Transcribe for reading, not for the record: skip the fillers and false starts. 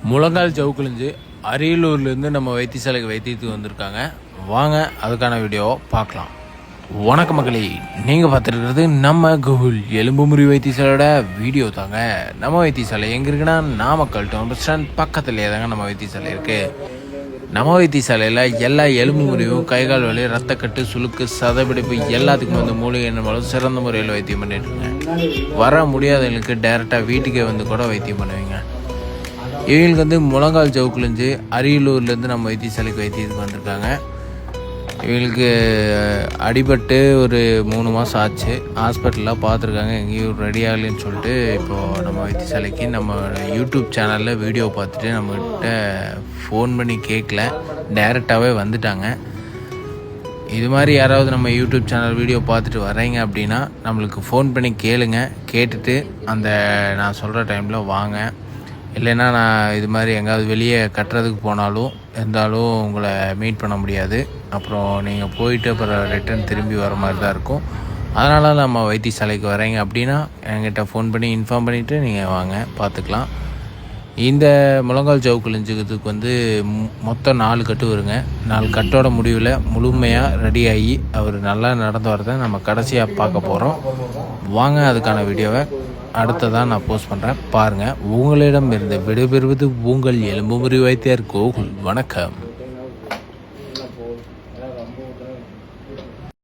முழங்கால் ஜவுக்குலிஞ்சு அரியலூர்லேருந்து நம்ம வைத்தியசாலைக்கு வைத்தியத்துக்கு வந்திருக்காங்க. வாங்க அதுக்கான வீடியோவை பார்க்கலாம். வணக்க மக்களே, நீங்கள் பார்த்துருக்கிறது நம்ம கூகுள் எலும்பு முறிவு வைத்தியசாலையோட வீடியோ தாங்க. நம்ம வைத்தியசாலை எங்கே இருக்குன்னா நாமக்கல் டவுன் பஸ் ஸ்டாண்ட் பக்கத்துலேயே தாங்க நம்ம வைத்தியசாலை இருக்குது. நம்ம வைத்தியசாலையில் எல்லா எலும்பு முறிவும், கைகால் வலி, ரத்தக்கட்டு, சுளுக்கு, சதப்பிடிப்பு எல்லாத்துக்கும் வந்து மூலிகை எண்ணெய் சிறந்த முறையில் வைத்தியம் பண்ணிட்டுருங்க. வர முடியாதவங்களுக்கு டைரெக்டாக வீட்டுக்கே வந்து கூட வைத்தியம் பண்ணுவீங்க. இவங்களுக்கு வந்து முழங்கால் ஜவுக்குலிஞ்சு அரியலூர்லேருந்து நம்ம வைத்தியசாலைக்கு வைத்தியத்துக்கு வந்திருக்காங்க. இவங்களுக்கு அடிபட்டு ஒரு 3 மாதம் ஆச்சு. ஹாஸ்பிட்டலில் பார்த்துருக்காங்க, எங்கேயும் ரெடி ஆகலைன்னு சொல்லிட்டு இப்போது நம்ம வைத்தியசாலைக்கு நம்ம யூடியூப் சேனலில் வீடியோ பார்த்துட்டு நம்மகிட்ட ஃபோன் பண்ணி கேட்கல, டைரெக்டாகவே வந்துட்டாங்க. இது மாதிரி யாராவது நம்ம யூடியூப் சேனல் வீடியோ பார்த்துட்டு வரீங்க அப்படின்னா நம்மளுக்கு ஃபோன் பண்ணி கேட்டுட்டு அந்த நான் சொல்கிற டைமில் வாங்க. இல்லைன்னா நான் இது மாதிரி எங்கேயாவது வெளியே கட்டுறதுக்கு போனாலும் இருந்தாலும் உங்களை மீட் பண்ண முடியாது. அப்புறம் நீங்கள் போயிட்டு அப்புறம் ரிட்டன் திரும்பி வர மாதிரி தான் இருக்கும். அதனால் நம்ம வைத்தியசாலைக்கு வரீங்க அப்படின்னா என்கிட்ட ஃபோன் பண்ணி இன்ஃபார்ம் பண்ணிவிட்டு நீங்கள் வாங்க, பார்த்துக்கலாம். இந்த முழங்கால் ஜவுக்குலிஞ்சுக்கிறதுக்கு வந்து மொத்தம் 4 கட்டு வருங்க. 4 கட்டோட முடிவில் முழுமையாக ரெடி ஆகி அவர் நல்லா நடந்து வரதை நம்ம கடைசியாக பார்க்க போகிறோம். வாங்க அதுக்கான வீடியோவை அடுத்ததாக நான் போஸ்ட் பண்ணுறேன், பாருங்கள். உங்களிடம் இருந்து விடைபெறுவது உங்கள் எலும்பு முறிவு வைத்தியர் கோகுல். வணக்கம்.